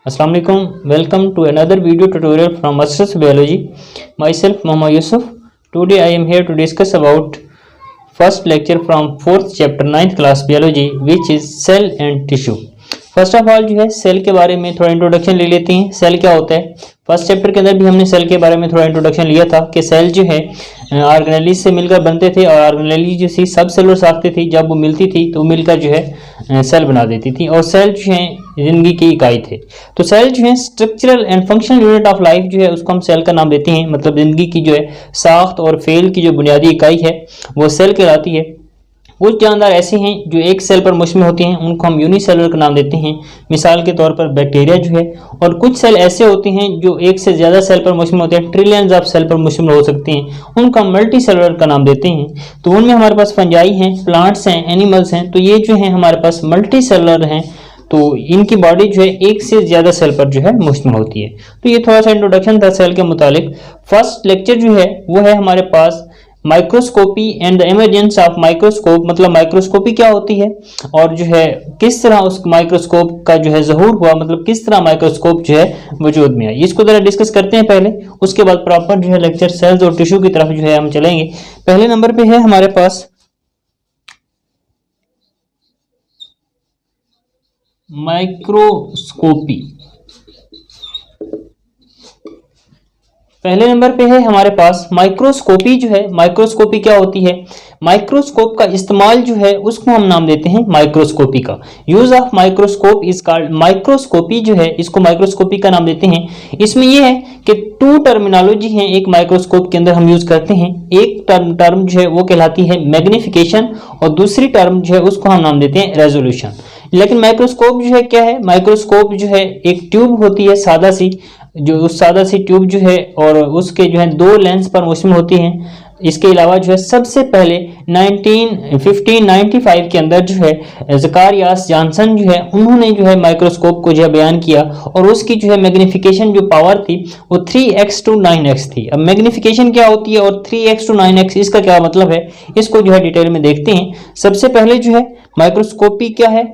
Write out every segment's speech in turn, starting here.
Assalamu alaikum. Welcome to another video tutorial from Masters Biology. Myself Muhammad Yusuf. Today I am here to discuss about first lecture from 4th chapter 9th class biology, which is cell and tissue. First of all जो है cell के बारे में थोड़ा introduction ले लेते हैं। Cell क्या होता है, फर्स्ट चैप्टर के अंदर भी हमने सेल के बारे में थोड़ा इंट्रोडक्शन लिया था कि सेल जो है ऑर्गेनेली से मिलकर बनते थे और ऑर्गेनेली जो थी सब सेलुलर साखतें थी, जब वो मिलती थी तो मिलकर जो है सेल बना देती थी और सेल जो है जिंदगी की इकाई थे। तो सेल जो है structural and functional unit of life जो है उसको हम सेल का नाम देते हैं। मतलब जिंदगी की जो है साख्त और फेल की जो बुनियादी इकाई है वो सेल कहलाती है। कुछ जानदार ऐसे हैं जो एक सेल पर मुश्तमिल होते हैं, उनको हम यूनिसेलुलर का नाम देते हैं। मिसाल के तौर पर बैक्टीरिया जो है, और कुछ सेल ऐसे होते हैं जो एक से ज़्यादा सेल पर मुश्तमिल होते हैं, ट्रिलियंस ऑफ सेल पर मुश्तमिल हो सकते हैं, उनको हम मल्टी सेलुलर का नाम देते हैं। तो उनमें हमारे पास फंजाई हैं, प्लांट्स हैं, एनिमल्स हैं, तो ये जो है हमारे पास मल्टी सेलुलर हैं। तो इनकी बॉडी जो है एक से ज़्यादा सेल पर जो है मुश्तमिल होती है। तो ये थोड़ा सा इंट्रोडक्शन था सेल के मुतालिक। फर्स्ट लेक्चर जो है वो है हमारे पास microscopy and the emergence of microscope. मतलब माइक्रोस्कोपी क्या होती है और जो है किस तरह उस माइक्रोस्कोप का जो है ज़हूर हुआ, मतलब किस तरह माइक्रोस्कोप जो है वजूद में आया, इसको जरा डिस्कस करते हैं पहले। उसके बाद प्रॉपर जो है लेक्चर सेल्स और टिश्यू की तरफ जो है हम चलेंगे। पहले नंबर पे है हमारे पास माइक्रोस्कोपी। पहले नंबर पे है हमारे पास माइक्रोस्कोपी। जो है माइक्रोस्कोपी क्या होती है, माइक्रोस्कोप का इस्तेमाल जो है उसको हम नाम देते हैं माइक्रोस्कोपी का। Use of microscope is called microscopy. जो है इसको माइक्रोस्कोपी का नाम देते हैं। इसमें यह है कि टू टर्मिनोलॉजी है एक माइक्रोस्कोप के अंदर हम यूज करते हैं। एक टर्म जो है वो कहलाती है मैग्निफिकेशन और दूसरी टर्म जो है उसको हम नाम देते हैं रेजोल्यूशन। लेकिन माइक्रोस्कोप जो है क्या है, माइक्रोस्कोप जो है एक ट्यूब होती है सादा सी, जो उस सादा सी ट्यूब जो है और उसके जो है दो लेंस पर मुश्तमिल होती हैं। इसके अलावा जो है सबसे पहले 1595 के अंदर जो है ज़कारियास जॉनसन जो है उन्होंने जो है माइक्रोस्कोप को जो है बयान किया और उसकी जो है मैग्निफिकेशन जो पावर थी वो 3x to 9x थी। अब मैग्निफिकेशन क्या होती है और 3x to 9x इसका क्या मतलब है, इसको जो है डिटेल में देखते हैं। सबसे पहले जो है माइक्रोस्कोपी क्या है,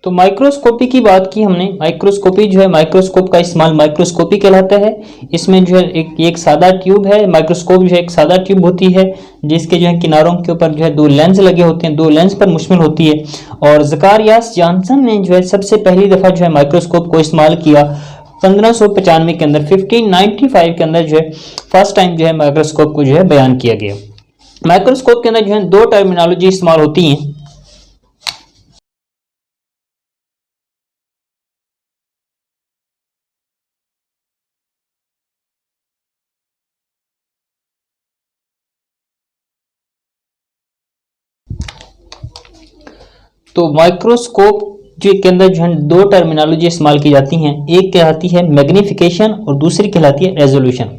तो माइक्रोस्कोपी की बात की हमने। माइक्रोस्कोपी जो है माइक्रोस्कोप का इस्तेमाल माइक्रोस्कोपी कहलाता है। इसमें जो है एक सादा ट्यूब है। माइक्रोस्कोप जो है एक सादा ट्यूब होती है जिसके जो है किनारों के ऊपर जो है दो लेंस लगे होते हैं, दो लेंस पर मुश्तमिल होती है। और ज़कारियास जॉनसन ने जो है सबसे पहली दफ़ा जो है माइक्रोस्कोप को इस्तेमाल किया 1595 के अंदर। 1595 के अंदर जो है फर्स्ट टाइम जो है माइक्रोस्कोप को जो है बयान किया गया। माइक्रोस्कोप के अंदर जो है दो टर्मिनोलॉजी इस्तेमाल होती हैं। तो माइक्रोस्कोप के अंदर जो है दो टर्मिनोलॉजी इस्तेमाल की जाती हैं। एक कहलाती है मैग्निफिकेशन और दूसरी कहलाती है रेजोल्यूशन।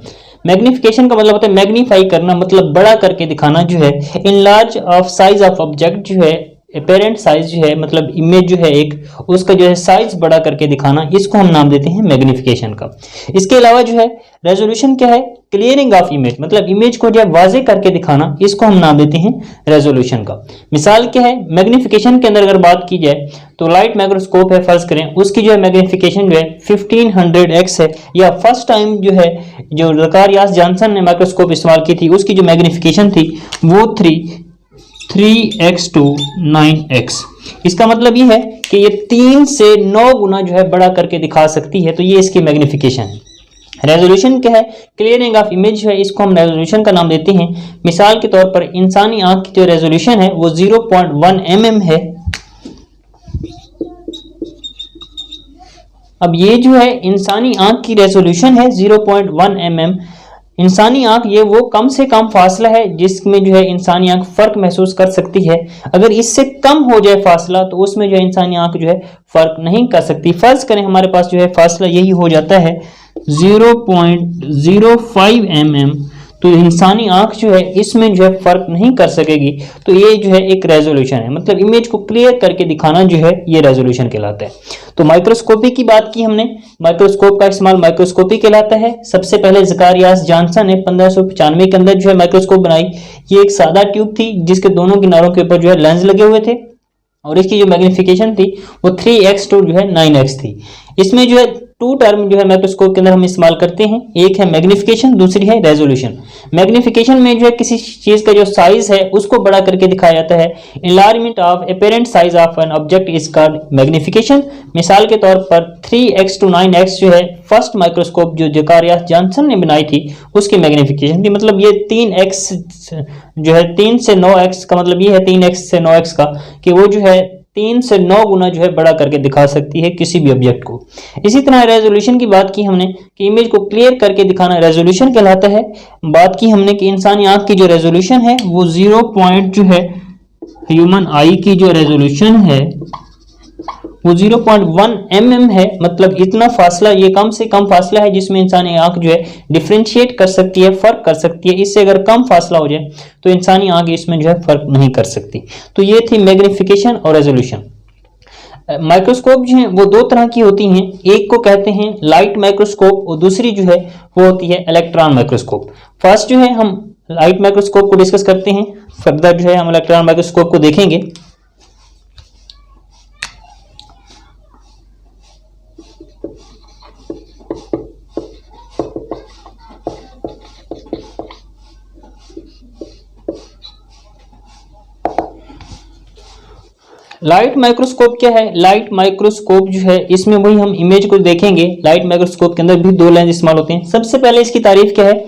मैग्निफिकेशन का मतलब होता है मैग्नीफाई करना, मतलब बड़ा करके दिखाना जो है। Enlarge of size of object जो है अपेरेंट साइज जो है, मतलब इमेज जो है एक उसका जो है साइज बड़ा करके दिखाना, इसको हम नाम देते हैं मैग्निफिकेशन का। इसके अलावा जो है रेजोल्यूशन क्या है, क्लियरिंग ऑफ इमेज, मतलब इमेज को जो है वाजे करके दिखाना, इसको हम नाम देते हैं रेजोल्यूशन का। मिसाल क्या है, मैग्निफिकेशन के अंदर अगर बात की जाए तो लाइट माइक्रोस्कोप है फर्ज करें, उसकी जो है मैग्निफिकेशन जो है 1500x है। या फर्स्ट टाइम जो है जो ज़कारियास जॉनसन ने माइक्रोस्कोप इस्तेमाल की थी उसकी जो मैग्निफिकेशन थी वो 3x to 9x। इसका मतलब ये है कि ये 3 से 9 गुना जो है बड़ा करके दिखा सकती है। तो ये इसकी मैग्निफिकेशन है। रेजोल्यूशन क्या है, क्लियरिंग ऑफ इमेज है, इसको हम रेजोल्यूशन का नाम देते हैं। मिसाल के तौर पर इंसानी आंख की जो रेजोल्यूशन है वो 0.1 mm है। अब ये जो है इंसानी आंख की रेजोल्यूशन है 0.1 mm। इंसानी आंख ये वो कम से कम फासला है जिसमें जो है इंसानी आंख फर्क महसूस कर सकती है। अगर इससे कम हो जाए फासला तो उसमें जो है इंसानी आंख जो है फर्क नहीं कर सकती। फर्ज करें हमारे पास जो है फासला यही हो जाता है 0.05 mm, तो इंसानी आंख जो है इसमें जो है फर्क नहीं कर सकेगी, तो ये जो है एक रेजोल्यूशन है, मतलब इमेज को क्लियर करके दिखाना जो है ये रेजोल्यूशन कहलाता है। तो माइक्रोस्कोपी की बात की हमने, माइक्रोस्कोप का इस्तेमाल माइक्रोस्कोपी कहलाता है। सबसे पहले ज़कारियास जॉनसन ने 1595 के अंदर जो है माइक्रोस्कोप बनाई। ये एक सादा ट्यूब थी जिसके दोनों किनारों के ऊपर जो है लेंस लगे हुए थे, और इसकी जो मैग्निफिकेशन थी वो 3x टू जो है 9x थी। इसमें जो है टू टर्म जो है माइक्रोस्कोप के अंदर हम इस्तेमाल करते हैं, एक है मैग्निफिकेशन, दूसरी है रेजोल्यूशन। मैग्निफिकेशन में जो है किसी चीज का जो साइज है उसको बड़ा करके दिखाया जाता है। Enlargement of apparent size of an object is called magnification. मिसाल के तौर पर 3x टू 9x जो है फर्स्ट माइक्रोस्कोप जो ज़कारियास जॉनसन ने बनाई थी उसकी मैग्निफिकेशन थी। मतलब ये 3x जो है 3 से 9x का मतलब ये है 3x से 9x का कि वो जो है 3 से 9 गुना जो है बड़ा करके दिखा सकती है किसी भी ऑब्जेक्ट को। इसी तरह रेजोल्यूशन की बात की हमने कि इमेज को क्लियर करके दिखाना रेजोल्यूशन कहलाता है। बात की हमने कि इंसानी आंख की जो रेजोल्यूशन है वो 0 पॉइंट जो है ह्यूमन आई की जो रेजोल्यूशन है वो 0.1 mm है। मतलब इतना फासला, ये कम से कम फासला है जिसमें इंसानी आंख जो है डिफ्रेंशिएट कर सकती है, फर्क कर सकती है। इससे अगर कम फासला हो जाए तो इंसानी आंख इसमें जो है फर्क नहीं कर सकती। तो ये थी मैग्निफिकेशन और रेजोल्यूशन। माइक्रोस्कोप जो है वो दो तरह की होती हैं, एक को कहते हैं लाइट माइक्रोस्कोप और दूसरी जो है वो होती है इलेक्ट्रॉन माइक्रोस्कोप। फर्स्ट जो है हम लाइट माइक्रोस्कोप को डिस्कस करते हैं, फर्दर जो है हम इलेक्ट्रॉन माइक्रोस्कोप को देखेंगे। लाइट माइक्रोस्कोप क्या है? लाइट माइक्रोस्कोप जो है इसमें वही हम इमेज को देखेंगे। लाइट माइक्रोस्कोप के अंदर भी दो लेंस इस्तेमाल होते हैं। सबसे पहले इसकी तारीफ क्या है?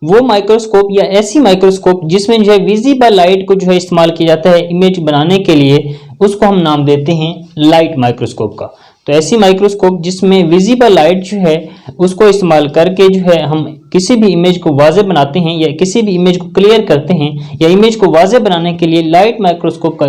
वो माइक्रोस्कोप या ऐसी माइक्रोस्कोप जिसमें जो है विजिबल लाइट को जो है इस्तेमाल किया जाता है इमेज बनाने के लिए, उसको हम नाम देते हैं लाइट माइक्रोस्कोप का। तो ऐसी माइक्रोस्कोप जिसमें विजिबल लाइट जो है उसको इस्तेमाल करके जो है हम किसी भी इमेज को वाज़ेह बनाते हैं या किसी भी इमेज को क्लियर करते हैं, या इमेज को वाज़ेह बनाने के लिए लाइट माइक्रोस्कोप का,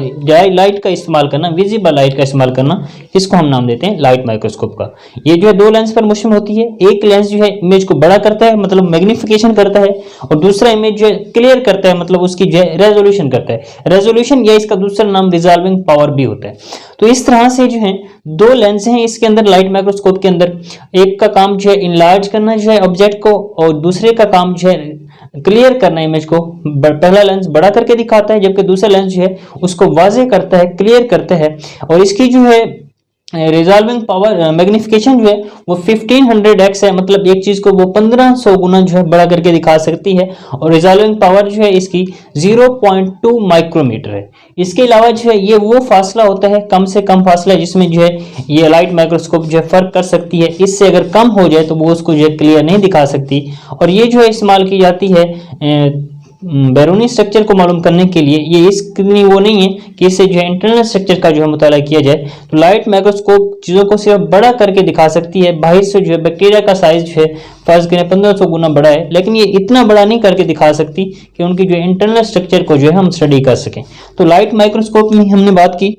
लाइट का इस्तेमाल करना, विजिबल लाइट का इस्तेमाल करना, इसको हम नाम देते हैं लाइट माइक्रोस्कोप का। ये जो है दो लेंस पर मुश्तमिल होती है। एक लेंस जो है इमेज को बड़ा करता है, मतलब मैग्निफिकेशन करता है, और दूसरा इमेज जो है क्लियर करता है, मतलब उसकी जो है रेजोल्यूशन करता है। रेजोल्यूशन या इसका दूसरा नाम रिजॉल्विंग पावर भी होता है। तो इस तरह से जो है दो लेंस हैं इसके अंदर लाइट माइक्रोस्कोप के अंदर। एक का काम जो है इनलार्ज करना जो है ऑब्जेक्ट को, और दूसरे का काम जो है क्लियर करना इमेज को। पहला लेंस बड़ा करके दिखाता है जबकि दूसरा लेंस जो है उसको वाज़ेह करता है, क्लियर करता है। और इसकी जो है रिजॉल्विंग पावर, मैग्निफिकेशन जो है वो 1500x है, मतलब एक चीज को वो 1500 गुना जो है बड़ा करके दिखा सकती है। और रिजॉल्विंग पावर जो है इसकी 0.2 माइक्रोमीटर है। इसके अलावा जो है ये वो फासला होता है, कम से कम फासला, जिसमें जो है ये लाइट माइक्रोस्कोप जो है फर्क कर सकती है। इससे अगर कम हो जाए तो वो उसको जो है क्लियर नहीं दिखा सकती। और ये जो है इस्तेमाल की जाती है बैरूनी स्ट्रक्चर को मालूम करने के लिए। ये इसकी वो नहीं है कि इससे जो है इंटरनल स्ट्रक्चर का जो है मुताला किया जाए। तो लाइट माइक्रोस्कोप चीज़ों को सिर्फ बड़ा करके दिखा सकती है। बाहर से जो है बैक्टीरिया का साइज जो है फर्ज करें 1500 गुना बड़ा है, लेकिन ये इतना बड़ा नहीं करके दिखा सकती कि उनकी जो इंटरनल स्ट्रक्चर को जो है हम स्टडी कर सकें। तो लाइट माइक्रोस्कोप में हमने बात की।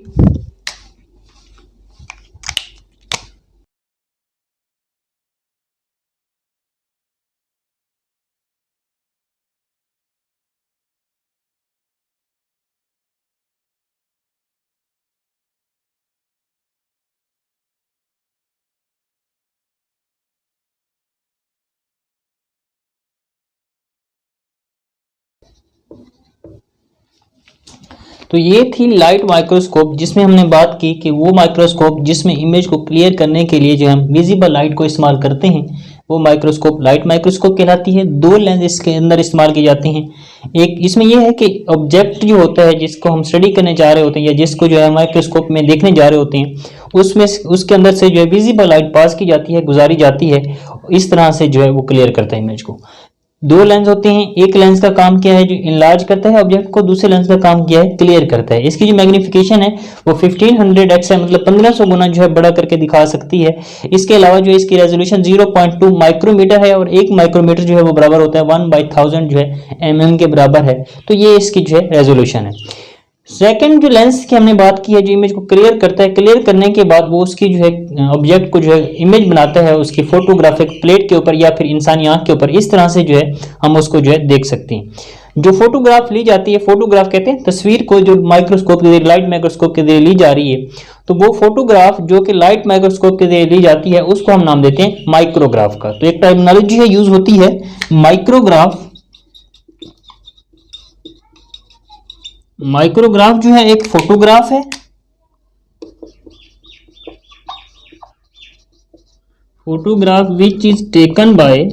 तो ये थी लाइट माइक्रोस्कोप, जिसमें हमने बात की कि वो माइक्रोस्कोप जिसमें इमेज को क्लियर करने के लिए जो हम विजिबल लाइट को इस्तेमाल करते हैं वो माइक्रोस्कोप लाइट माइक्रोस्कोप कहलाती है। दो लेंस इसके अंदर इस्तेमाल की जाती हैं। एक इसमें यह है कि ऑब्जेक्ट जो होता है जिसको हम स्टडी करने जा रहे होते हैं या जिसको जो है माइक्रोस्कोप में देखने जा रहे होते हैं, उसमें उसके अंदर से जो है विजिबल लाइट पास की जाती है, गुजारी जाती है। इस तरह से जो है वो क्लियर करता है इमेज को। दो लेंस होते हैं, एक लेंस का काम क्या है जो इनलार्ज करता है ऑब्जेक्ट को, दूसरे लेंस का काम क्या है क्लियर करता है। इसकी जो मैग्निफिकेशन है वो 1500x है, मतलब 1500 गुना जो है बड़ा करके दिखा सकती है। इसके अलावा जो इसकी रेजोल्यूशन 0.2 माइक्रोमीटर है, और एक माइक्रोमीटर जो है वो बराबर होता है 1/1000 जो है mm के बराबर है। तो ये इसकी जो है रेजोल्यूशन है। सेकंड जो लेंस की हमने बात की है, जो इमेज को क्लियर करता है, क्लियर करने के बाद वो उसकी जो है ऑब्जेक्ट को जो है इमेज बनाता है उसकी फोटोग्राफिक प्लेट के ऊपर या फिर इंसानी आंख के ऊपर। इस तरह से जो है हम उसको जो है देख सकते हैं। जो फोटोग्राफ ली जाती है, फोटोग्राफ कहते हैं तस्वीर को जो माइक्रोस्कोप के जरिए, लाइट माइक्रोस्कोप के जरिए ली जा रही है, तो वो फोटोग्राफ जो कि लाइट माइक्रोस्कोप के जरिए ली जाती है उसको हम नाम देते हैं माइक्रोग्राफ का। तो एक टर्मिनोलॉजी है यूज होती है माइक्रोग्राफ। माइक्रोग्राफ जो है एक फोटोग्राफ है, photograph which is taken by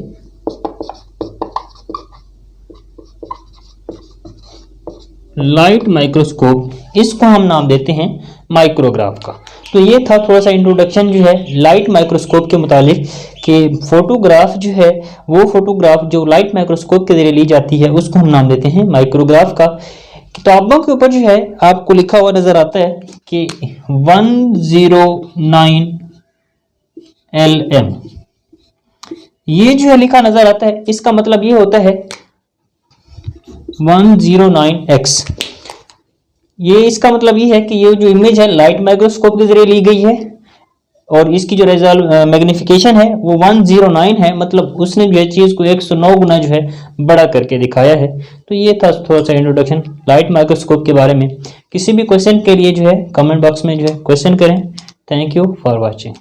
light microscope, इसको हम नाम देते हैं माइक्रोग्राफ का। तो ये था थोड़ा सा इंट्रोडक्शन जो है लाइट माइक्रोस्कोप के मुतालिक कि फोटोग्राफ जो है वो फोटोग्राफ जो लाइट माइक्रोस्कोप के जरिए ली जाती है उसको हम नाम देते हैं माइक्रोग्राफ का। किताबों के ऊपर जो है आपको लिखा हुआ नजर आता है कि 109 mm, ये जो है लिखा नजर आता है, इसका मतलब ये होता है 109x। ये इसका मतलब ये है कि ये जो इमेज है लाइट माइक्रोस्कोप के जरिए ली गई है और इसकी जो मैग्निफिकेशन है वो 109 है, मतलब उसने जो है चीज को 109 गुना जो है बड़ा करके दिखाया है। तो ये था थोड़ा सा इंट्रोडक्शन लाइट माइक्रोस्कोप के बारे में। किसी भी क्वेश्चन के लिए जो है कमेंट बॉक्स में जो है क्वेश्चन करें। Thank you for watching.